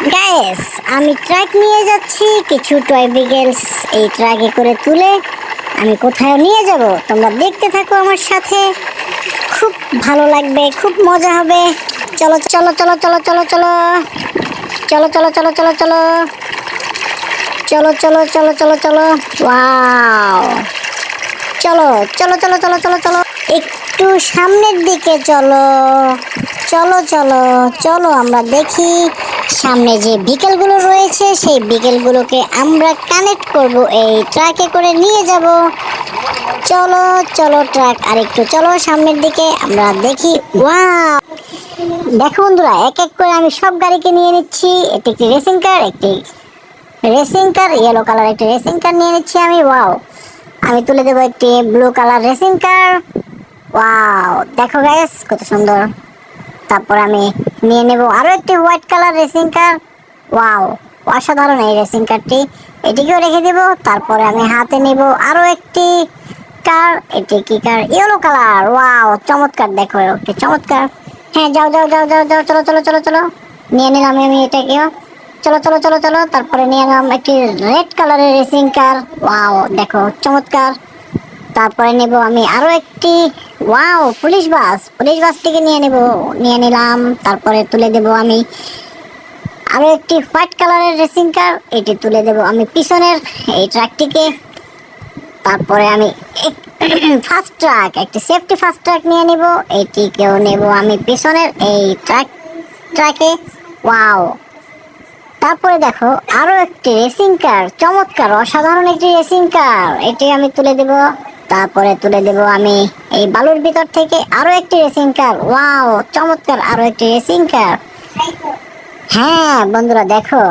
Guys, আমি truck নিয়ে যাচ্ছি কিছু টয় বিগেলস এই ট্রাকে করে তুলে আমি কোথায় নিয়ে যাব তোমরা দেখতে থাকো আমার সাথে। খুব ভালো লাগবে, খুব মজা হবে। চলো চলো চলো চলো চলো চলো চলো চলো চলো চলো চলো চলো চলো চলো চলো চলো ওয়াও, চলো চলো চলো চলো চলো চলো একটু সামনের দিকে চলো চলো চলো চলো আমরা দেখি সামনে যে বিকেলগুলো রয়েছে সেই বিকেলগুলোকে আমরা কানেক্ট করব, এই ট্রাকে করে নিয়ে যাব। চলো চলো ট্রাক আর একটু চলো সামনের দিকে আমরা দেখি। ওয়াও, দেখো বন্ধুরা, এক এক করে আমি সব গাড়িকে নিয়ে নিচ্ছি। এটি একটি রেসিং কার, ইয়েলো কালার একটি রেসিং কার নিয়ে নিচ্ছি আমি। ওয়াও, আমি তুলে দেবো একটি blue colour racing car. Wow, দেখো গাইস কত সুন্দর। তারপর আমি নিয়ে নেব আরো একটি white colour racing car. Wow, অসাধারণ এই রেসিং কারটি, এটিকেও রেখে দেব। তারপরে আমি হাতে নেব আরো একটি কার, এটি কি কার, ইয়েলো কালার। ওয়াও, চমৎকার, দেখো একটি চমৎকার। হ্যাঁ, যাও যাও যাও যাও যাও, চলো চলো চলো চলো, নিয়ে নিলাম আমি এটাকেও। চলো চলো চলো চলো, তারপরে নিয়ে নিলাম একটি রেড কালারের রেসিং কার। ওয়াও, দেখো চমৎকার। তারপরে নেব আমি আরো একটি, ওয়াও, পুলিশ বাসটিকে নিয়ে নিলাম। তারপরে তুলে দেব আমি আরো একটি হোয়াইট কালারের রেসিং কার, এটি তুলে দেব আমি পিছনের এই ট্রাকটিকে। তারপরে আমি ফার্স্ট ট্রাক, একটি সেফটি ফার্স্ট ট্রাক নিয়ে নেব, এটিকেও নেব আমি পিছনের এই ট্রাকে। ওয়াও, তারপরে দেখো আরো একটি রেসিং কার, চমৎকার অসাধারণ একটি রেসিং কার, এটি আমি তুলে দেব। তারপরে তুলে দেব আমি এই বালুর ভিতর থেকে আরো একটি রেসিং কার। ওয়াও, চমৎকার আরো একটি রেসিং কার। হ্যাঁ বন্ধুরা, দেখো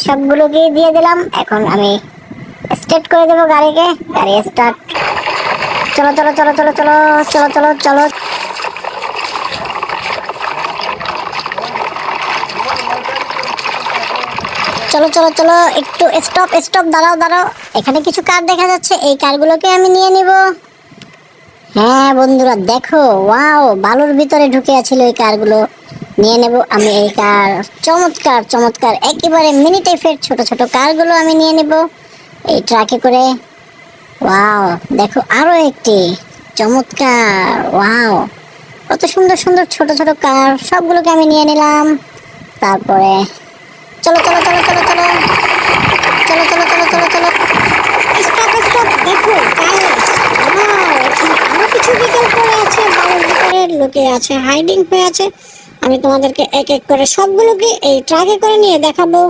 সবগুলোকে দিয়ে দিলাম। এখন আমি স্টার্ট করে দেবো গাড়িকে। গাড়ি স্টার্ট। চলো চলো চলো চলো চলো চলো চলো চলো চলো চলো চলো, একটু স্টপ স্টপ, দাঁড়াও দাঁড়াও, এখানে কিছু কার দেখা যাচ্ছে, এই কারগুলোকে আমি নিয়ে নিব। হ্যাঁ বন্ধুরা দেখো, ওয়াও, বালুর ভিতরে ঢুকে আছিল এই কারগুলো, নিয়ে নেব আমি এই কার। চমৎকার চমৎকার একেবারে মিনি টাইপের ছোট ছোট কারগুলো আমি নিয়ে নেব এই ট্রাকে করে। ওয়াও, দেখো আরো একটি চমৎকার। ওয়াও, কত সুন্দর সুন্দর ছোট ছোট কার, সবগুলোকে আমি নিয়ে নিলাম। তারপরে চলো চলো চলো চলো চলো চলো চলো চলো চলো চলো, স্টপ স্টপ, দেখো গাইস, ওয়াও, এখানে আরো কিছু বিকেল পড়ে আছে, বালুর ভিতরে লুকে আছে, হাইডিং হয়ে আছে। আমি তোমাদেরকে এক এক করে সবগুলোকে এই ট্রাকে করে নিয়ে দেখাবো।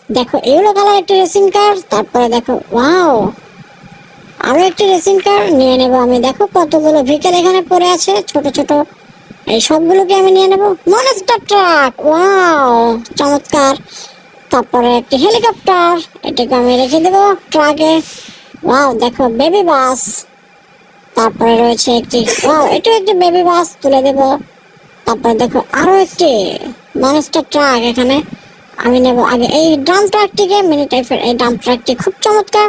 দেখো ইয়েলো কালার একটা রেসিং কার, তারপরে দেখো ওয়াও, আরো একটি রেসিং কার নিয়ে নেব আমি। দেখো কতগুলো ভেহিকেল এখানে পড়ে আছে ছোট ছোট, এই সবগুলোকে আমি নিয়ে নেব। মনস্টার ট্রাক, ওয়াও, চমৎকার। তারপরে একটি হেলিকপ্টার, এটাকে আমি রেখে দেবো ট্রাকে। ওয়াও, দেখো বেবি বাস। তারপরে রয়েছে একটি, ওয়াও, এটাও একটি বেবি বাস, তুলে দেব। তারপরে দেখো আরো একটি মনস্টার ট্রাক, এখানে আমি নেব আগে এই ডাম্প ট্রাকটিকে, মিনি টাইপের এই ডাম্প ট্রাকটি খুব চমৎকার।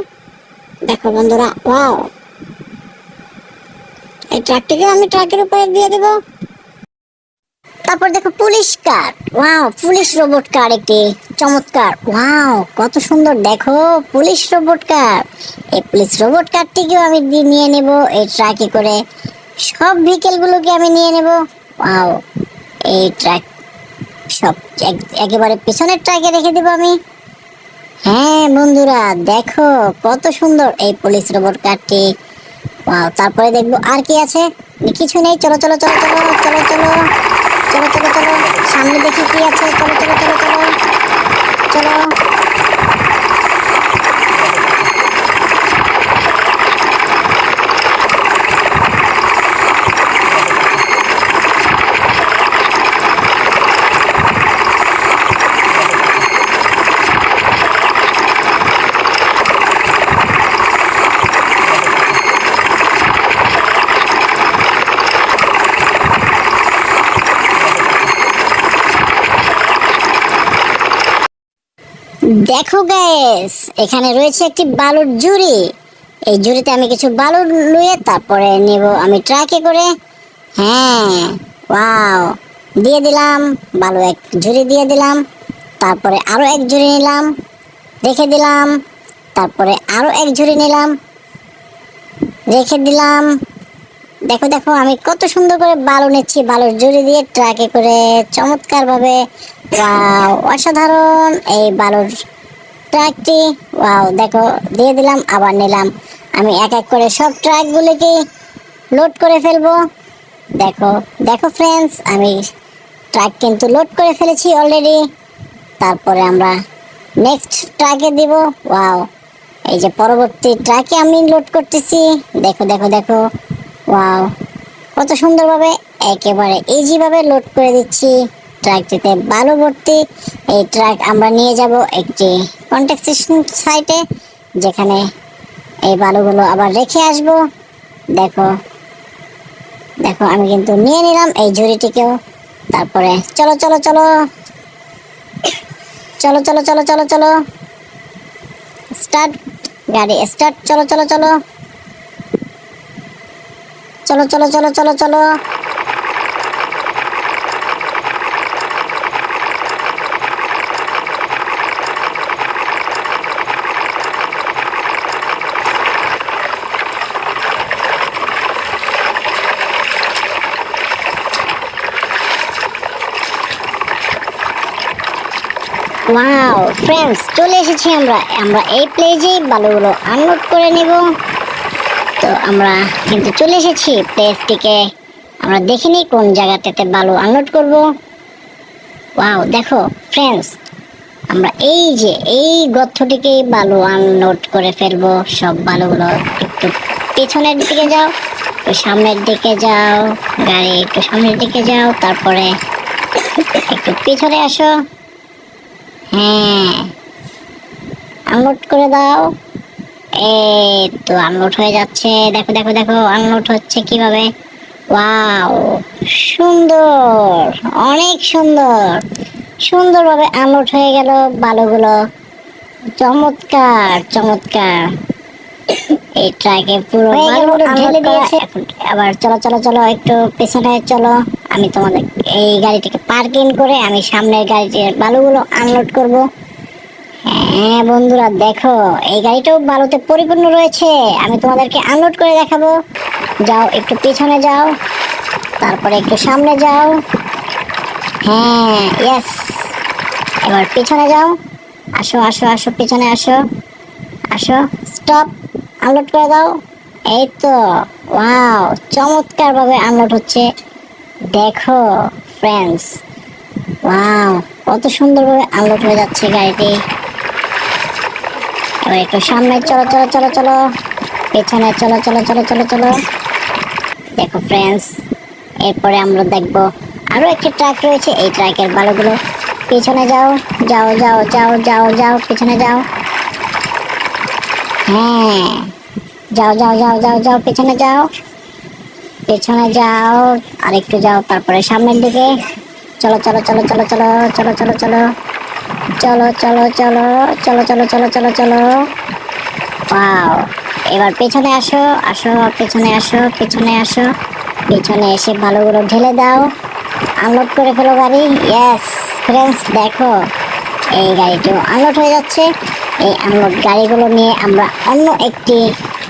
দেখো বন্ধুরা, ওয়াও, এই ট্রাকটিকে আমি ট্রাকের উপরে দিয়ে দেব। তারপর দেখো police car, wow, police robot car একটি চমৎকার। ওয়াও, কত সুন্দর, দেখো পুলিশ রোবট কার। এই পুলিশ রোবট কারটিকেও আমি নিয়ে নেব এই ট্রাকে করে। সব ভেহিকেল গুলোকে আমি নিয়ে নেব। ওয়াও, এই ট্রাক সব একেবারে পিছনের ট্রাকে রেখে দেব আমি। হ্যাঁ বন্ধুরা দেখো কত সুন্দর এই পুলিশ রোবট কারটি। ওয়াও, তারপরে দেখবো আর কি আছে, কিছু নেই। চলো চলো চলো চলো চলো চলো চলো চলো চলো, সামনে দেখি কি আছে। চলো চলো চলো চলো চলো। দেখো গাইস, এখানে রয়েছে একটি বালুর ঝুড়ি। এই ঝুড়িতে আমি কিছু বালু লুয়ে তারপরে নেব আমি ট্রাকে করে। হ্যাঁ, ওয়াও, দিয়ে দিলাম বালু, এক ঝুড়ি দিয়ে দিলাম। তারপরে আরো এক ঝুড়ি নিলাম, রেখে দিলাম। তারপরে আরো এক ঝুড়ি নিলাম, রেখে দিলাম। দেখো দেখো আমি কত সুন্দর করে বালু নিচ্ছি, বালুর ঝুড়ি দিয়ে ট্রাকে করে চমৎকার ভাবে। ওয়াও, অসাধারণ এই বালুর ট্রাকটি। ওয়াও, দেখো দিয়ে দিলাম, আবার নিলাম। আমি এক এক করে সব ট্রাকগুলিকে লোড করে ফেলবো। দেখো দেখো ফ্রেন্ডস, আমি ট্রাক কিন্তু লোড করে ফেলেছি অলরেডি। তারপরে আমরা নেক্সট ট্রাকে দিব। ওয়াও, এই যে পরবর্তী ট্রাকে আমি লোড করতেছি। দেখো দেখো দেখো, ওয়াও, কত সুন্দরভাবে একেবারে ইজি ভাবে লোড করে দিচ্ছি ট্রাকটিতে বালু ভর্তি। এই ট্রাক আমরা নিয়ে যাব একটি কন্ট্রাকশন সাইটে, যেখানে এই বালুগুলো আবার রেখে আসব। দেখো দেখো আমি কিন্তু নিয়ে নিলাম এই ঝুড়িটিকেও। তারপরে চলো চলো চলো চলো চলো চলো চলো চলো স্টার্ট, গাড়ি স্টার্ট, চলো চলো চলো চলো চলো চলো চলো চলো। ওয়াও ফ্রেন্ডস, চলে এসেছি আমরা। আমরা এই প্লেজেই বালুগুলো আনলোড করে নিব। তো আমরা কিন্তু চলে এসেছি প্লেসটিকে। আমরা দেখিনি কোন জায়গাটাতে বালু আনলোড করব। ওয়াও, দেখো ফ্রেন্ডস, আমরা এই যে এই গর্তটিকে বালু আনলোড করে ফেলবো। সব বালুগুলো একটু পেছনের দিকে যাও, একটু সামনের দিকে যাও, গাড়ি একটু সামনের দিকে যাও, তারপরে একটু পেছনে আসো। হ্যাঁ, আনলোড করে দাও। এই তো আনলোড হয়ে যাচ্ছে। দেখো দেখো দেখো আনলোড হচ্ছে কিভাবে। ওয়াও, সুন্দর, অনেক সুন্দর, সুন্দরভাবে আনলোড হয়ে গেল বালুগুলো। চমৎকার চমৎকার, এই ট্রাকে পুরো বালুগুলো ঢেলে দিয়েছে। আবার চলো চলো চলো একটু পেছনে চলো। আমি তোমাদের এই গাড়িটিকে পার্কিং করে আমি সামনের গাড়িটির বালুগুলো আনলোড করব। হ্যাঁ বন্ধুরা, দেখো এই গাড়িটাও বালুতে পরিপূর্ণ রয়েছে। আমি তোমাদেরকে আনলোড করে দেখাবো। যাও একটু পেছনে যাও, তারপরে একটু সামনে যাও। হ্যাঁ, ইয়েস, এবার পেছনে যাও। আসো আসো আসো, পেছনে আসো, আসো, স্টপ, আনলোড করে দাও। এই তো, ওয়াও, চমৎকার ভাবে আনলোড হচ্ছে। দেখো ফ্রেন্ডস, ওয়াও, কত সুন্দরভাবে আনলোড হয়ে যাচ্ছে গাড়িটি। এবার একটু সামনে চলো চলো চলো চলো, পেছনে চলো চলো চলো চলো চলো। দেখো ফ্রেন্ডস, এরপরে আমরা দেখবো আরো একটি ট্রাক রয়েছে। এই ট্রাকের বালুগুলো পেছনে যাও, যাও যাও যাও যাও যাও, পেছনে যাও। হ্যাঁ, যাও যাও যাও যাও যাও, পেছনে যাও, পেছনে যাও, আর একটু যাও, তারপরে সামনের দিকে চলো চলো চলো চলো চলো চলো চলো চলো চলো চলো চলো চলো চলো চলো চলো চলো। ওয়াও, এবার পেছনে আসো, আসো পেছনে আসো, পেছনে আসো, পেছনে এসে বালুগুলো ঢেলে দাও, আনলোড করে ফেলো গাড়ি। ইয়েস ফ্রেন্ডস, দেখো এই গাড়িটিও আনলোড হয়ে যাচ্ছে। এই আনলোড গাড়িগুলো নিয়ে আমরা অন্য একটি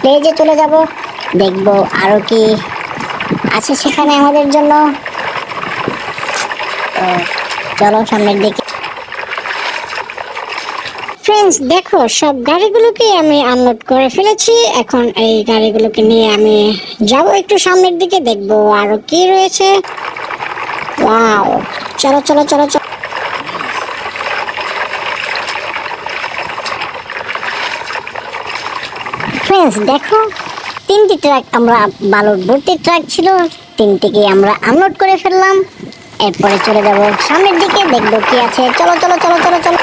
প্লেজে চলে যাব। দেখবো আরো কি আছে সেখানে আমাদের জন্য। তো চলো সামনের দিকে। ফ্রেন্ডস, দেখো সব গাড়িগুলোকে আমি আনলোড করে ফেলেছি। এখন এই গাড়িগুলোকে নিয়ে আমি যাব একটু সামনের দিকে, দেখবো আরো কি রয়েছে। ওয়াও, চলো চলো চলো চলো। ফ্রেন্ডস, দেখো তিনটি ট্রাক, আমরা বালুর ভর্তি ট্রাক ছিল, তিনটিকে আমরা আনলোড করে ফেললাম। এরপরে চলে যাব সামনের দিকে, দেখবো কি আছে। চলো চলো চলো চলো চলো।